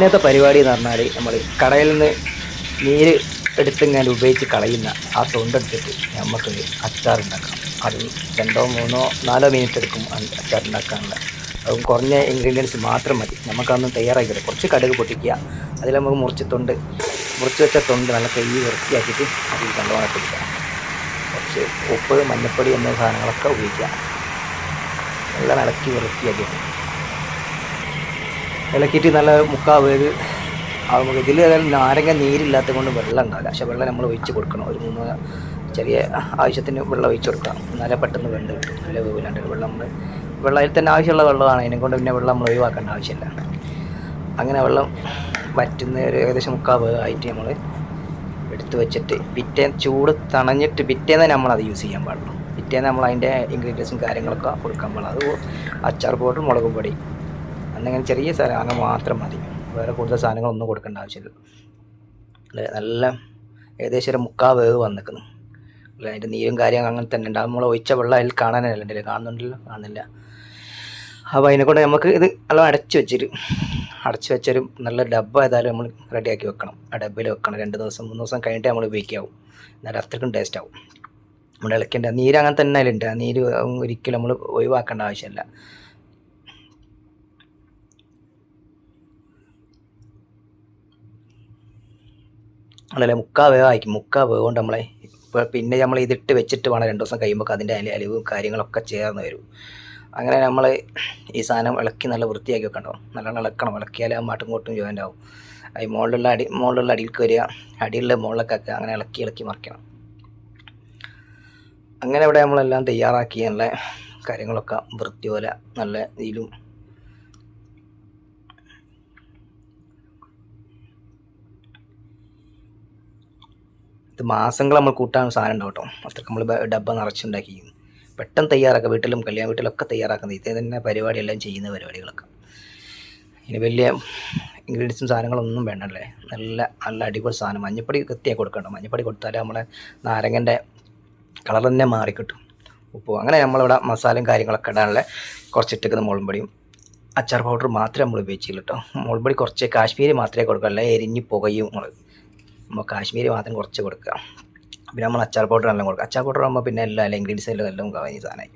ഇന്നത്തെ പരിപാടി എന്ന് പറഞ്ഞാൽ നമ്മൾ കടയിൽ നിന്ന് നീര് എടുത്തിങ്ങനെ ഉപയോഗിച്ച് കളയുന്ന ആ തൊണ്ടെടുത്തിട്ട് നമുക്ക് അച്ചാറുണ്ടാക്കാം. അത് 2 3 4 മിനിറ്റ് എടുക്കും അച്ചാറുണ്ടാക്കാനുള്ള. അതും കുറഞ്ഞ ഇൻഗ്രീഡിയൻസ് മാത്രം മതി. നമുക്കതൊന്നും തയ്യാറാക്കിയിട്ട് കുറച്ച് കടുക് പൊട്ടിക്കുക, അതിൽ നമുക്ക് മുറിച്ച് വെച്ച തൊണ്ട് നല്ല കൈ വൃത്തിയാക്കിയിട്ട് അതിൽ നല്ലോണം പിടിക്കുക. കുറച്ച് ഉപ്പ്, മഞ്ഞൾപ്പൊടി എന്ന സാധനങ്ങളൊക്കെ ഉപയോഗിക്കുക. നല്ല ഇളക്കി വൃത്തിയാക്കിയിട്ട് ഇളക്കിയിട്ട് നല്ല മുക്കാൽ വേവ് നമുക്ക് ഇതിൽ നാരങ്ങ നീരില്ലാത്തത് കൊണ്ട് വെള്ളം ഉണ്ടാവില്ല. പക്ഷേ വെള്ളം നമ്മൾ ഒഴിച്ച് കൊടുക്കണം. ഒരു 3 ചെറിയ ആവശ്യത്തിന് വെള്ളം ഒഴിച്ച് കൊടുക്കണം. എന്നാലേ പെട്ടെന്ന് വെന്ത് കിട്ടും. നല്ല വേവില്ലാണ്ട് വെള്ളം അതിൽ തന്നെ ആവശ്യമുള്ള വെള്ളമാണ്. അതിനെക്കൊണ്ട് പിന്നെ വെള്ളം നമ്മൾ ഒഴിവാക്കേണ്ട ആവശ്യമില്ല. അങ്ങനെ വെള്ളം വറ്റുന്ന ഒരു ഏകദേശം മുക്കാൽ വേവായിട്ട് നമ്മൾ എടുത്ത് വെച്ചിട്ട് ചൂട് തണഞ്ഞിട്ട് പിറ്റേന്ന് നമ്മളത് യൂസ് ചെയ്യാൻ പാടുള്ളൂ. പിറ്റേന്ന് നമ്മൾ അതിൻ്റെ ഇൻഗ്രീഡിയൻസും കാര്യങ്ങളൊക്കെ കൊടുക്കാൻ പാടുള്ളൂ. അത് അച്ചാർ പൗഡർ, മുളക് പൊടി അങ്ങനെ ചെറിയ സാധനം മാത്രം മതി. വേറെ കൂടുതൽ സാധനങ്ങളൊന്നും കൊടുക്കേണ്ട ആവശ്യമില്ല. നല്ല ഏകദേശം ഒരു മുക്കാൽ വേവ് വന്നിക്കുന്നു. അല്ല അതിൻ്റെ നീരും കാര്യം അങ്ങനെ തന്നെ ഉണ്ട്. നമ്മൾ ഒഴിച്ച വെള്ളം അതിൽ കാണാനല്ല ഉണ്ടല്ലോ, കാണുന്നില്ല. അപ്പോൾ അതിനെക്കൊണ്ട് നമുക്ക് ഇത് എല്ലാം അടച്ച് വെച്ചൊരു നല്ല ഡബ്ബ ഏതായാലും നമ്മൾ റെഡിയാക്കി വെക്കണം. ആ ഡബ്ബയിൽ വെക്കണം. 2 ദിവസം 3 ദിവസം കഴിഞ്ഞിട്ട് നമ്മൾ ഉപയോഗിക്കാവും. എന്നാലും അത്രയ്ക്കും ടേസ്റ്റ് ആവും. നമ്മൾ ഇളക്കേണ്ട നീര് അങ്ങനെ തന്നെ അതിലുണ്ട്. ആ നീര് ഒരിക്കലും നമ്മൾ ഒഴിവാക്കേണ്ട ആവശ്യമില്ല. അതല്ലേ മുക്കാൽ വേവ് കൊണ്ട് നമ്മളെ പിന്നെ നമ്മൾ ഇതിട്ട് വെച്ചിട്ട് വേണം 2 ദിവസം കഴിയുമ്പോൾ അതിൻ്റെ അലിവും കാര്യങ്ങളൊക്കെ ചേർന്ന് വരും. അങ്ങനെ നമ്മൾ ഈ സാധനം ഇളക്കി നല്ല വൃത്തിയാക്കി വെക്കണ്ടോ. നല്ലോണം ഇളക്കണം. ഇളക്കിയാൽ ആ മാട്ടും കോട്ടും ജോയിൻ്റ് ആവും. ഈ മുകളിലുള്ള അടിയിലേക്ക് വരിക, അടിയിലുള്ള മുകളിലൊക്കെ ആക്കുക. അങ്ങനെ ഇളക്കി മറിക്കണം. അങ്ങനെ ഇവിടെ നമ്മളെല്ലാം തയ്യാറാക്കി നല്ല കാര്യങ്ങളൊക്കെ വൃത്തി പോലെ നല്ല ഇതിലും മാസങ്ങൾ നമ്മൾ കൂട്ടാൻ സാധനം ഉണ്ടാവും കേട്ടോ. അത്രയ്ക്ക് നമ്മൾ ഡബ്ബ നിറച്ചുണ്ടാക്കി പെട്ടെന്ന് തയ്യാറാക്കുക. വീട്ടിലും കല്യാണ വീട്ടിലൊക്കെ തയ്യാറാക്കുന്നത് ഇത് തന്നെ പരിപാടിയെല്ലാം ചെയ്യുന്ന പരിപാടികളൊക്കെ. ഇനി വലിയ ഇൻഗ്രീഡിയൻസും സാധനങ്ങളൊന്നും വേണ്ടല്ലേ. നല്ല അടിപൊളി സാധനം. മഞ്ഞപ്പൊടി കൃത്യമായി കൊടുക്കണം. മഞ്ഞപ്പൊടി കൊടുത്താൽ നമ്മളെ നാരങ്ങൻ്റെ കളർ തന്നെ മാറിക്കിട്ടും. ഉപ്പും അങ്ങനെ നമ്മളിവിടെ മസാലയും കാര്യങ്ങളൊക്കെ ഇടാനുള്ള കുറച്ചിട്ടേക്കുന്ന മുളക് പൊടിയും അച്ചാർ പൗഡർ മാത്രമേ നമ്മൾ ഉപയോഗിച്ചില്ല കേട്ടോ. മുളക് പൊടി കുറച്ച് കാശ്മീരി മാത്രമേ കൊടുക്കാറില്ല, എരിഞ്ഞ് പുകയും നമ്മൾ കാശ്മീരി മാത്രം കുറച്ച് കൊടുക്കുക. പിന്നെ നമ്മൾ അച്ചാർ പൗഡർ എല്ലാം കൊടുക്കുക. അച്ചാർ പൗഡർ ആകുമ്പോൾ പിന്നെ എല്ലാ ഇൻഗ്രീഡിയൻസും എല്ലാം കഴിഞ്ഞ സാധനമായി.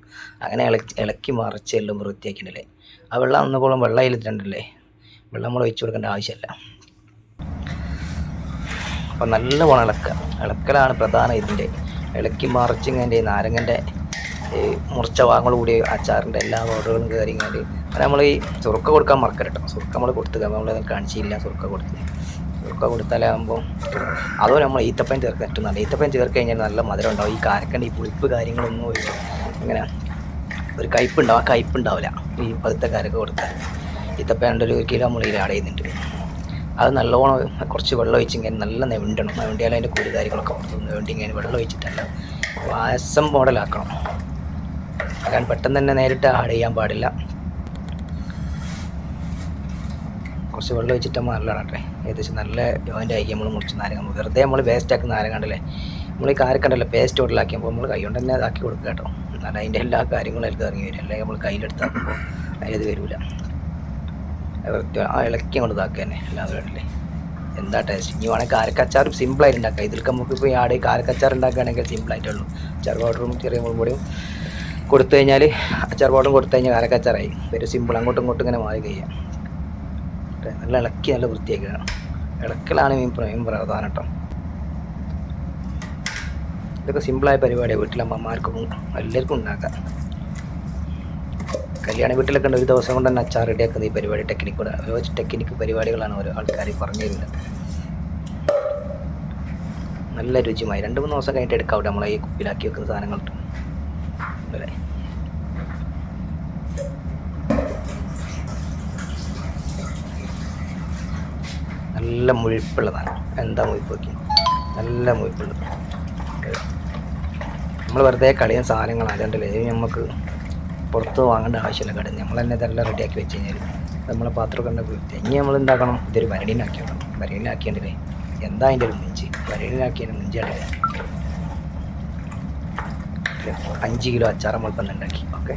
അങ്ങനെ ഇളക്കി മറിച്ച് എല്ലാം വൃത്തിയാക്കിയിട്ടില്ലേ. ആ വെള്ളം ഒന്നുപോലും വെള്ളം അതിലിട്ടുണ്ടല്ലേ. വെള്ളം നമ്മൾ ഒഴിച്ച് കൊടുക്കേണ്ട ആവശ്യമില്ല. അപ്പം നല്ലവണ്ണം ഇളക്കലാണ് പ്രധാനം ഇതിൻ്റെ. ഇളക്കി മറിച്ചിങ്ങനെ നാരങ്ങൻ്റെ മുറിച്ച ഭാഗങ്ങൾ കൂടി അച്ചാറിൻ്റെ എല്ലാ പൗഡറുകളും കയറിങ്ങാണ്ട് നമ്മൾ ഈ സുറുക്ക കൊടുക്കാൻ മറക്കരുത് കേട്ടോ. സുറുക്ക നമ്മൾ കൊടുത്തുക, നമ്മൾ കാണിച്ചില്ല. സുറുക്ക കൊടുത്താലാകുമ്പോൾ അതോ നമ്മൾ ഈത്തപ്പൻ ചേർക്കാൻ ഏറ്റവും നല്ല. ഈത്തപ്പൻ ചേർത്ത് കഴിഞ്ഞാൽ നല്ല മധുരം ഉണ്ടാവും. ഈ കാരക്കൻ്റെ ഈ പുളിപ്പ് കാര്യങ്ങളൊന്നും ഇങ്ങനെ ഒരു കയ്പ്പുണ്ടാവും. ആ കയ്പ്പുണ്ടാവില്ല ഈ പഴുത്ത കാരക്ക കൊടുത്താൽ. ഈത്തപ്പൻ്റെ 1 കിലോ നമ്മൾ ഇതിൽ ആഡ് ചെയ്യുന്നുണ്ട്. അത് നല്ലോണം കുറച്ച് വെള്ളം ഒഴിച്ചിങ്ങനെ നല്ല നെവിണ്ടണം. നെവിണ്ടിയാലും അതിൻ്റെ കൂടി കാര്യങ്ങളൊക്കെ നെവിണ്ടി ഇങ്ങനെ വെള്ളം ഒഴിച്ചിട്ടല്ല പായസം മോഡലാക്കണം. കാരണം പെട്ടെന്ന് തന്നെ നേരിട്ട് ആഡ് ചെയ്യാൻ പാടില്ല. കുറച്ച് വെള്ളം ഒഴിച്ചിട്ട് നമ്മൾ നല്ല ഇടട്ടെ. ഏകദേശം നല്ല ജോയിൻ്റ് ആക്കി നമ്മൾ മുറിച്ച് നാരങ്ങ വെറുതെ നമ്മൾ വേസ്റ്റ് ആക്കുന്ന നാരങ്ങ ഉണ്ടല്ലേ. നമ്മൾ ഈ കാരക്കണ്ടല്ലോ പേസ്റ്റ് മോഡലാക്കിയപ്പോൾ നമ്മൾ കൈ കൊണ്ട് തന്നെ ഇതാക്കി കൊടുക്കുക കേട്ടോ. എന്നാൽ അതിൻ്റെ എല്ലാ കാര്യങ്ങളും അതിൽ ഇറങ്ങി വരും. അല്ലെങ്കിൽ നമ്മൾ കയ്യിലെടുത്താക്കുമ്പോൾ അതിലത് വരില്ല. ആ ഇളക്കി കൊണ്ട് ഇതാക്കുക തന്നെ എല്ലാവരും ഉണ്ടല്ലേ. എന്താ ടേസ്റ്റ്. ഇനി വേണമെങ്കിൽ കാരക്കച്ചാറും സിമ്പിളായിട്ട് ഉണ്ടാക്കാം. ഇതിൽ നമുക്കിപ്പോൾ ഈ ആടെ കാരക്കച്ചാർ ഉണ്ടാക്കുകയാണെങ്കിൽ സിമ്പിളായിട്ടുള്ളൂ. അച്ചാർ പൗഡറും ചെറിയ മുളക് പൊടിയും കൊടുത്തു കഴിഞ്ഞാൽ അച്ചാർ പൗഡറും കൊടുത്തു കഴിഞ്ഞാൽ കാരക്കച്ചാറായി. ഒരു സിമ്പിൾ അങ്ങോട്ടും ഇങ്ങോട്ടും ഇങ്ങനെ മാറി കഴിയാം. നല്ല ഇളക്കി നല്ല വൃത്തിയാക്കണം. ഇളക്കലാണ് മെയിൻ പ്രധാനം കേട്ടോ. ഇതൊക്കെ സിമ്പിളായ പരിപാടിയാണ്. വീട്ടിലമ്മമാർക്കും എല്ലാവർക്കും ഉണ്ടാക്കാം. കല്യാണ വീട്ടിലൊക്കെ ഉണ്ട്. ഒരു ദിവസം കൊണ്ട് തന്നെ അച്ചാർ റെഡിയാക്കുന്ന ഈ പരിപാടി ടെക്നിക്ക് പരിപാടികളാണ് ഓരോ ആൾക്കാർ പറഞ്ഞു തരുന്നത്. നല്ല രുചിയുമായി 2-3 ദിവസം കഴിഞ്ഞിട്ട് എടുക്കാം. നമ്മളെ ഈ കുപ്പിയിലാക്കി വെക്കുന്ന സാധനങ്ങൾ അല്ലേ. നല്ല മുഴുപ്പുള്ളതാണ്. എന്താ മുഴുപ്പ് നോക്കി, നല്ല മുഴുപ്പുള്ളത്. നമ്മൾ വെറുതെ കളിയുന്ന സാധനങ്ങളാണ്. അതുകൊണ്ടല്ലേ ഇത് നമുക്ക് പുറത്ത് വാങ്ങേണ്ട ആവശ്യമില്ല. കടയിൽ നമ്മൾ തന്നെ ഇതെല്ലാം റെഡിയാക്കി വെച്ച് കഴിഞ്ഞാൽ നമ്മളെ പാത്രമൊക്കെ ഉണ്ടെങ്കിൽ ഇനി നമ്മൾ എന്താക്കണം, ഇതൊരു വരടീനാക്കി വെക്കണം. വരടീനാക്കിയതിൻ്റെ എന്താ അതിൻ്റെ ഒരു മുഞ്ചി, വരടീനാക്കിയതിൻ്റെ മുഞ്ചിയാണ് 5 കിലോ അച്ചാർ നമ്മൾ ഇപ്പം ഉണ്ടാക്കി. ഓക്കെ.